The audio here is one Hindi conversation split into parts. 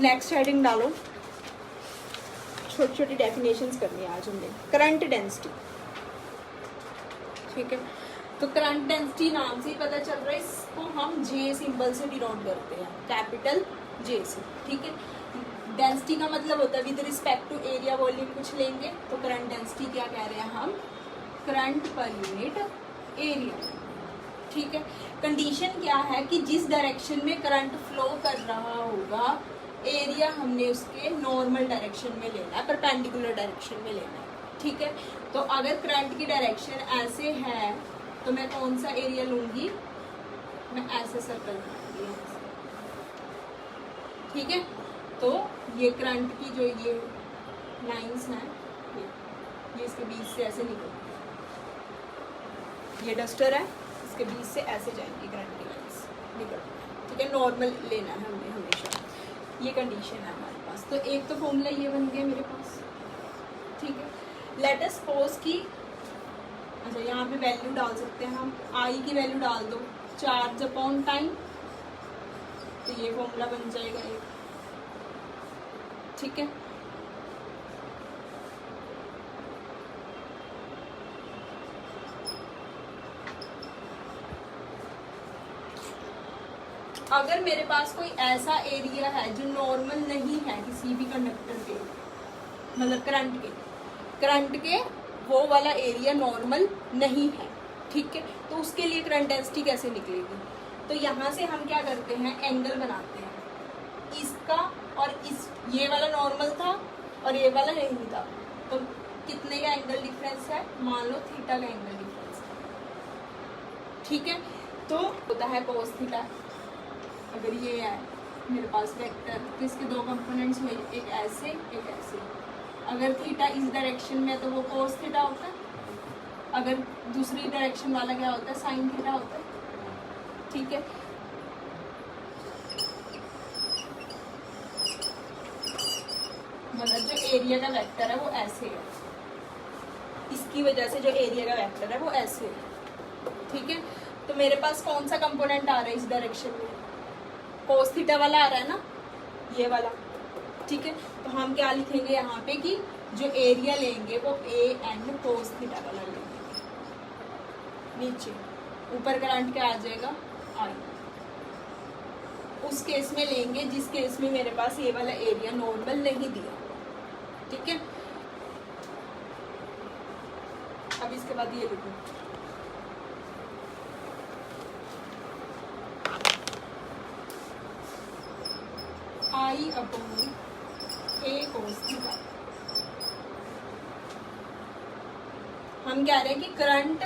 नेक्स्ट हेडिंग डालो। छोटी छोटी डेफिनेशंस करनी है आज हमने। करंट डेंसिटी, ठीक है। तो करंट डेंसिटी नाम से ही पता चल रहा है, इसको हम जे सिंबल से डिनोट करते हैं, कैपिटल जे से, ठीक है। डेंसिटी का मतलब होता है with respect to area volume कुछ लेंगे, तो करंट डेंसिटी क्या कह रहे हैं हम, करंट पर यूनिट एरिया, ठीक है। कंडीशन क्या है कि जिस डायरेक्शन में करंट फ्लो कर रहा होगा, एरिया हमने उसके नॉर्मल डायरेक्शन में लेना है, परपेंडिकुलर डायरेक्शन में लेना है, ठीक है। तो अगर करंट की डायरेक्शन ऐसे है तो मैं कौन सा एरिया लूंगी, मैं ऐसे सर्कल लूंगी, ठीक है। तो ये करंट की जो ये लाइंस हैं, ये इसके बीच से ऐसे निकलती है, ये डस्टर है, इसके बीच से ऐसे जाएंगी करंट की लाइंस निकल, ठीक है। नॉर्मल लेना है हमने हमेशा, ये कंडीशन है हमारे पास। तो एक तो फॉर्मूला ये बन गया मेरे पास, ठीक है। लेट अस सपोज कि अच्छा यहाँ पे वैल्यू डाल सकते हैं हम, आई की वैल्यू डाल दो चार्ज अपॉन टाइम, तो ये फॉर्मूला बन जाएगा एक, ठीक है। अगर मेरे पास कोई ऐसा एरिया है जो नॉर्मल नहीं है किसी भी कंडक्टर के, मतलब करंट के वो वाला एरिया नॉर्मल नहीं है, ठीक है, तो उसके लिए करंट डेंसिटी कैसे निकलेगी। तो यहाँ से हम क्या करते हैं, एंगल बनाते हैं, इसका और इस, ये वाला नॉर्मल था और ये वाला नहीं था, तो कितने का एंगल डिफरेंस है, मान लो थीटा का एंगल डिफरेंस है, ठीक है। तो होता है कोस थीटा। अगर ये है मेरे पास वेक्टर, तो इसके दो कंपोनेंट्स हुए, एक ऐसे एक ऐसे। अगर थीटा इस डायरेक्शन में तो वो कोस थीटा होता है, अगर दूसरी डायरेक्शन वाला क्या होता है, साइन थीटा होता है, ठीक है। मतलब जो एरिया का वेक्टर है वो ऐसे है, इसकी वजह से जो एरिया का वेक्टर है वो ऐसे है, ठीक है। तो मेरे पास कौन सा कंपोनेंट आ रहा है इस डायरेक्शन में, कोस थीटा वाला आ रहा है ना, ये वाला, ठीक है। तो हम क्या लिखेंगे यहाँ पे कि जो एरिया लेंगे वो ए एन कोस थीटा वाला लेंगे, नीचे ऊपर करंट क्या आ जाएगा, आई। उस केस में लेंगे जिस केस में मेरे पास ये वाला एरिया नॉर्मल नहीं दिया, ठीक है। अब इसके बाद ये लिखो, आई अपॉन ए कोस थीटा। हम कह रहे हैं कि करंट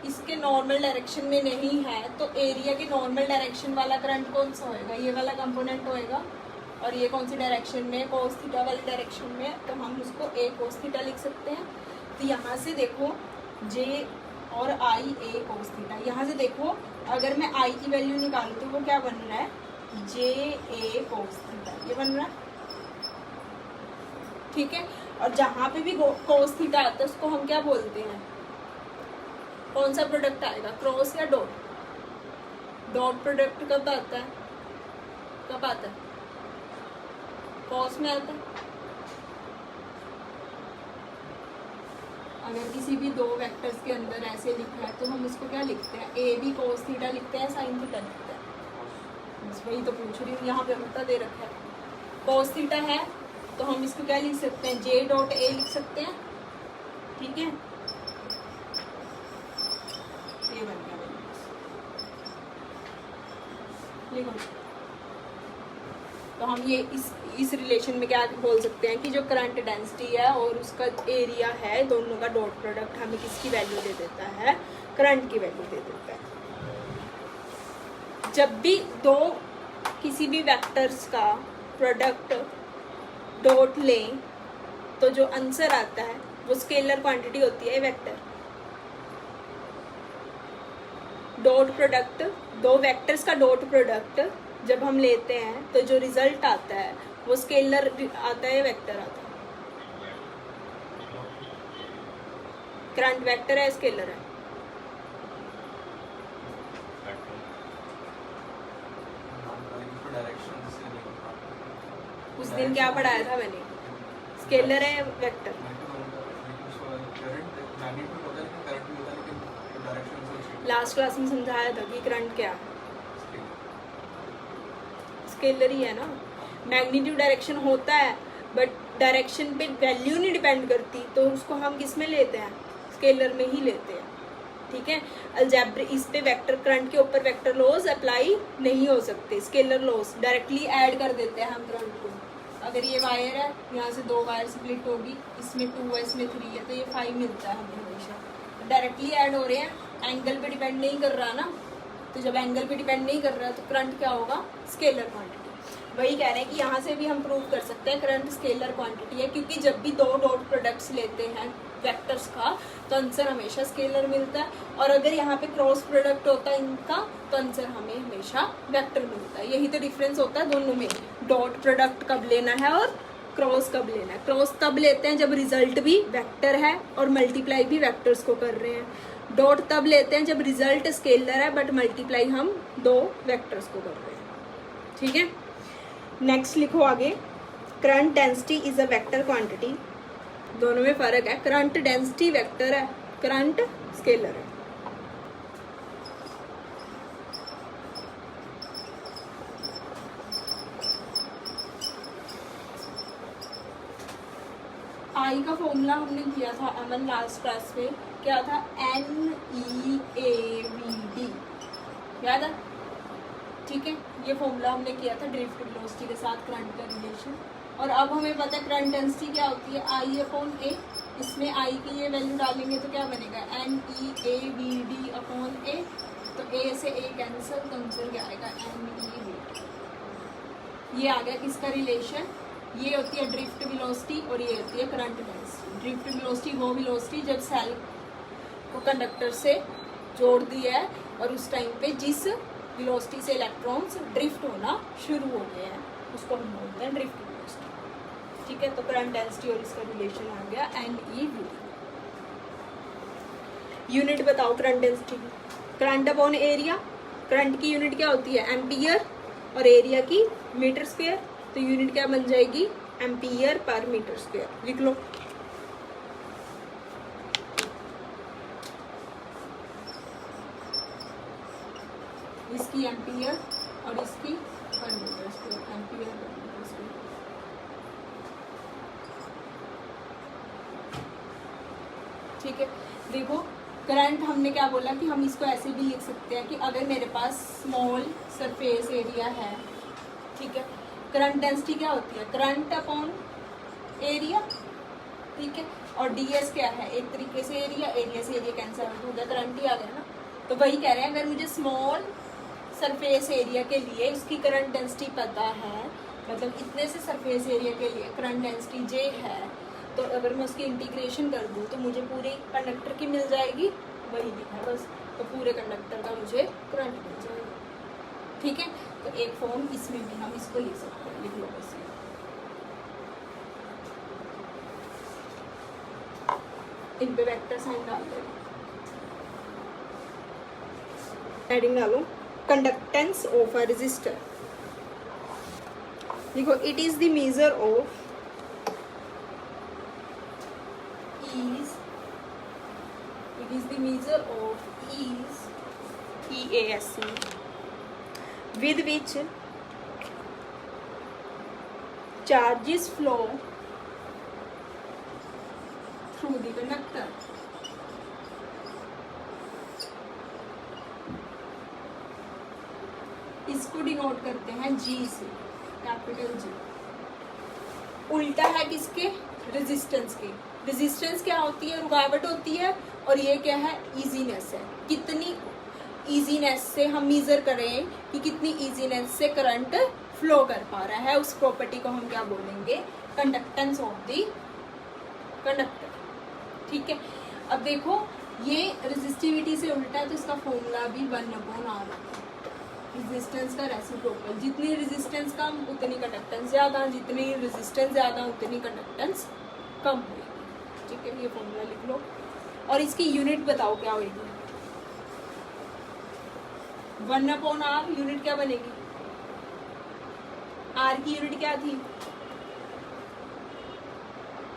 इसके नॉर्मल डायरेक्शन में नहीं है, तो एरिया के नॉर्मल डायरेक्शन वाला करंट कौन सा होएगा, ये वाला कंपोनेंट होएगा, और ये कौन सी डायरेक्शन में, कोस थीटा वाली डायरेक्शन में, तो हम उसको ए कोस थीटा लिख सकते हैं। तो यहाँ से देखो जे और आई ए कोस थीटा, यहाँ से देखो अगर मैं आई की वैल्यू निकालूँ तो वो क्या बन रहा है, जे ए कोस थीटा, ये बन रहा है, ठीक है। और जहाँ पे भी कोस थीटा आता है उसको हम क्या बोलते हैं, कौन सा प्रोडक्ट आएगा, क्रॉस या डॉट। डॉट प्रोडक्ट कब आता है, कब आता है, कॉस में आता है। अगर किसी भी दो वेक्टर्स के अंदर ऐसे लिखा है तो हम उसको क्या लिखते हैं, ए बी कोस थीटा लिखते हैं, साइन थीटा लिखते हैं, वही तो पूछ रही हूँ। यहाँ पे उल्टा दे रखा है, कोस थीटा है तो हम इसको क्या लिख सकते हैं, जे डॉट ए लिख सकते हैं, ठीक है। ये बन गया, लिखो। तो हम ये इस रिलेशन में क्या बोल सकते हैं कि जो करंट डेंसिटी है और उसका एरिया है, दोनों का डॉट प्रोडक्ट हमें किसकी वैल्यू दे देता है, करंट की वैल्यू दे देता है। जब भी दो किसी भी वेक्टर्स का प्रोडक्ट डॉट लें तो जो आंसर आता है वो स्केलर क्वांटिटी होती है, वेक्टर। डॉट प्रोडक्ट, दो वेक्टर्स का डॉट प्रोडक्ट जब हम लेते हैं तो जो रिजल्ट आता है वो स्केलर आता है, वेक्टर आता है। करंट वेक्टर है, स्केलर है, उस दिन क्या पढ़ाया था मैंने, स्केलर है वेक्टर। लास्ट क्लास में समझाया था कि करंट क्या स्केलर ही है ना। मैग्नीट्यूड डायरेक्शन होता है बट डायरेक्शन पे वैल्यू नहीं डिपेंड करती, तो उसको हम किस में लेते हैं, स्केलर में ही लेते हैं। ठीक है, अलजेब्रा इस पे वेक्टर करंट के ऊपर वेक्टर लॉज अप्लाई नहीं हो सकते, स्केलर लॉज डायरेक्टली ऐड कर देते हैं हम करंट को। अगर ये वायर है, यहाँ से 2 वायर स्प्लिट होगी, इसमें 2 है इसमें 3 है, तो ये 5 मिलता है हमें हमेशा। डायरेक्टली ऐड हो रहे हैं, एंगल पे डिपेंड नहीं कर रहा ना, तो जब एंगल पे डिपेंड नहीं कर रहा तो करंट क्या होगा, स्केलर क्वांटिटी। वही कह रहे हैं कि यहाँ से भी हम प्रूव कर सकते हैं करंट स्केलर क्वांटिटी है, क्योंकि जब भी 2 डॉट प्रोडक्ट्स लेते हैं वेक्टर्स का तो आंसर हमेशा स्केलर मिलता है, और अगर यहाँ पे क्रॉस प्रोडक्ट होता है इनका तो आंसर हमें हमेशा वेक्टर मिलता है। यही तो डिफरेंस होता है दोनों में, डॉट प्रोडक्ट कब लेना है और क्रॉस कब लेना है। क्रॉस तब लेते हैं जब रिजल्ट भी वेक्टर है और मल्टीप्लाई भी वेक्टर्स को कर रहे हैं, डॉट तब लेते हैं जब रिजल्ट स्केलर है बट मल्टीप्लाई हम 2 वेक्टर्स को कर रहे हैं। ठीक है, नेक्स्ट लिखो आगे, current density is a vector quantity. दोनों में फर्क है, करंट डेंसिटी वेक्टर है, करंट स्केलर है। आई का फॉर्मूला हमने किया था अमन लास्ट क्लास में, क्या था, NEAVD, याद है। ठीक है, ये फॉर्मूला हमने किया था ड्रिफ्ट वेलोसिटी के साथ करंट का रिलेशन। और अब हमें पता है करंट डेंसिटी क्या होती है, I/A। इसमें I की ये वैल्यू डालेंगे तो क्या बनेगा, NEAVD/A। तो A से A कैंसिल, तो आंसर क्या आएगा, NEAVD। ये आ गया किसका रिलेशन, ये होती है ड्रिफ्ट वेलोसिटी और ये होती है करंट डेंसिटी। ड्रिफ्ट वेलोसिटी वो वेलोसिटी जब सेल को कंडक्टर से जोड़ दिया है और उस टाइम पे जिस वेलोसिटी से इलेक्ट्रॉन्स ड्रिफ्ट होना शुरू हो गए हैं उसको हम बोलते हैं ड्रिफ्ट वेलोसिटी। ठीक है, तो करंट डेंसिटी और इसका रिलेशन आ गया NEVD। यूनिट बताओ करंट डेंसिटी की, करंट अपॉन एरिया। करंट की यूनिट क्या होती है, एम्पियर, और एरिया की मीटर स्क्वायर, तो यूनिट क्या बन जाएगी, एम्पियर पर मीटर स्क्वायर। लिख लो, इसकी एम्पियर और इसकी पर metre square, ampere per metre square. ठीक है, देखो करंट हमने क्या बोला कि हम इसको ऐसे भी लिख सकते हैं कि अगर मेरे पास स्मॉल सरफेस एरिया है, ठीक है, करंट डेंसिटी क्या होती है, करंट अपॉन एरिया। ठीक है, और ds क्या है, एक तरीके से एरिया, एरिया से एरिया कैंसिल आउट हो गया, करंट ही आ गया ना। तो वही कह रहे हैं, अगर मुझे स्मॉल सरफेस एरिया के लिए उसकी करंट डेंसिटी पता है, मतलब इतने से सरफेस एरिया के लिए करंट डेंसिटी J है, तो अगर मैं उसकी इंटीग्रेशन कर दूँ तो मुझे पूरे कंडक्टर की मिल जाएगी, वही लिखा है बस। तो पूरे कंडक्टर का मुझे करंट मिल जाएगा। ठीक है, तो एक फॉर्म इसमें भी हम इसको लिख सकते हैं, लिख लो बस। इन पे वेक्टर साइन डाल दो, हेडिंग डालो, कंडक्टेंस ऑफ अ रेजिस्टर। देखो, it is the measure of EASC with which charges flow through the conductor. इसको डिनोट करते हैं G से, कैपिटल G। उल्टा है किसके, रेजिस्टेंस के। रेजिस्टेंस क्या होती है, रुकावट होती है, और ये क्या है, इजीनेस है। कितनी इजीनेस से हम मेजर करें कि कितनी इजीनेस से करंट फ्लो कर पा रहा है, उस प्रॉपर्टी को हम क्या बोलेंगे, कंडक्टेंस ऑफ द कंडक्टर। ठीक है, अब देखो ये रेजिस्टिविटी से उल्टा है, तो इसका फॉर्मूला भी 1/R है। रेजिस्टेंस का रेसिप्रोकल, जितनी रेजिस्टेंस कम उतनी कंडक्टेंस ज़्यादा, जितनी रेजिस्टेंस ज़्यादा उतनी कंडक्टेंस कम होगी। ठीक है, ये फॉर्मूला लिख लो, और इसकी यूनिट बताओ क्या होगी, 1/R। यूनिट क्या बनेगी, R की यूनिट क्या थी,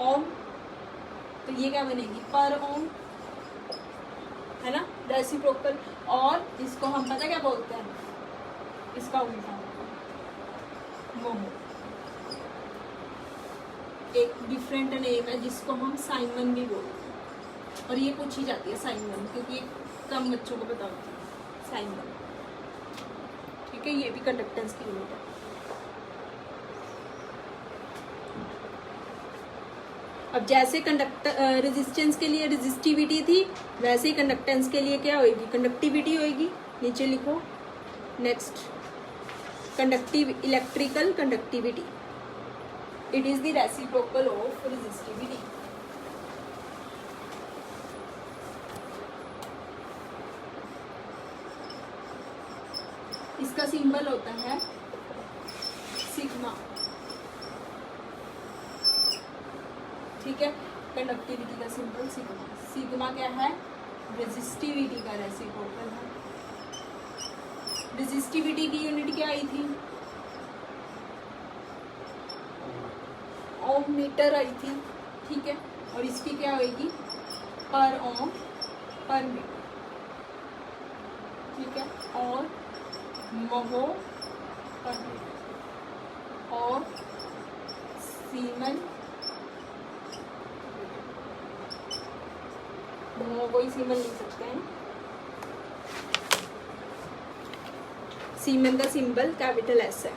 ओम, तो ये क्या बनेगी पर ओम, है ना, रेसिप्रोकल। और इसको हम पता क्या बोलते हैं, इसका उल्टा मोमो, एक डिफरेंट नेम है जिसको हम साइमन भी बोलते हैं, और ये पूछी जाती है साइमन, क्योंकि ये कम बच्चों को पता होती है साइमन। ठीक है, ये भी कंडक्टेंस की यूनिट है। अब जैसे रेजिस्टेंस के लिए रेजिस्टिविटी थी, वैसे ही कंडक्टेंस के लिए क्या होगी, कंडक्टिविटी होगी। नीचे लिखो next, electrical conductivity, it is the reciprocal of resistivity. इसका सिंबल होता है सिग्मा। ठीक है, कंडक्टिविटी का सिंबल सिग्मा। सिग्मा क्या है, रेजिस्टिविटी का रेसिप्रोकल है। रेजिस्टिविटी की यूनिट क्या आई थी, ओम मीटर आई थी। ठीक है, और इसकी क्या होगी, पर ओम पर मीटर। ठीक है, और महो पर मीटर, और सीमन, कोई सीमन लिख सकते हैं। सीमन का सिंबल कैपिटल एस है।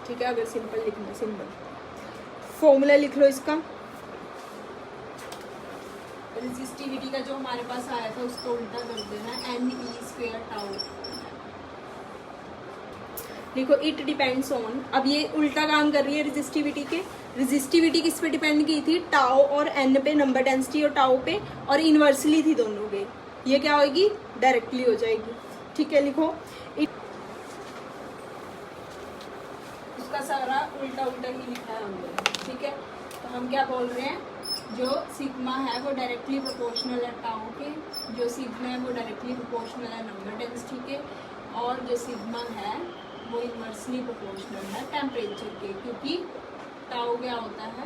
ठीक है, अगर सिंपल लिखना सिंबल, फॉर्मूला लिख लो इसका। रेजिस्टिविटी का जो हमारे पास आया था उसको उल्टा कर देना, Ne² टाउ। देखो इट डिपेंड्स ऑन, अब ये उल्टा काम कर रही है रेजिस्टिविटी के। रेजिस्टिविटी किस पे डिपेंड की थी, टाउ और एन पे, नंबर डेंसिटी और टाउ पे, और इनवर्सली थी दोनों के। ये क्या होगी, डायरेक्टली हो जाएगी। ठीक है, लिखो उसका सारा उल्टा उल्टा ही लिखा है हमने। ठीक है, तो हम क्या बोल रहे हैं, जो सिग्मा है वो डायरेक्टली प्रोपोर्शनल है टाउ के, जो सिग्मा है वो डायरेक्टली प्रोपोर्शनल है नंबर डेंसिटी के, और जो सिग्मा है वो इनवर्सली प्रोपोर्शनल है टेम्परेचर के, क्योंकि टाउ क्या होता है,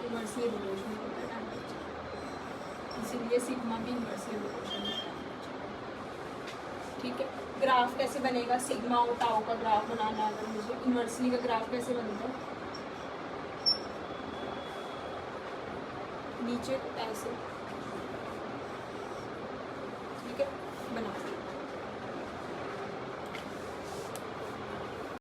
इनवर्सली प्रोपोर्शनल होता है टेम्परेचर, इसीलिए सिग्मा भी इनवर्सली प्रोपोर्शनल है टेम्परेचर। ठीक है, ग्राफ कैसे बनेगा, सिग्मा और टाउ का ग्राफ बनाना है अगर मुझे, इनवर्सली का ग्राफ कैसे बनता है, नीचे ऐसे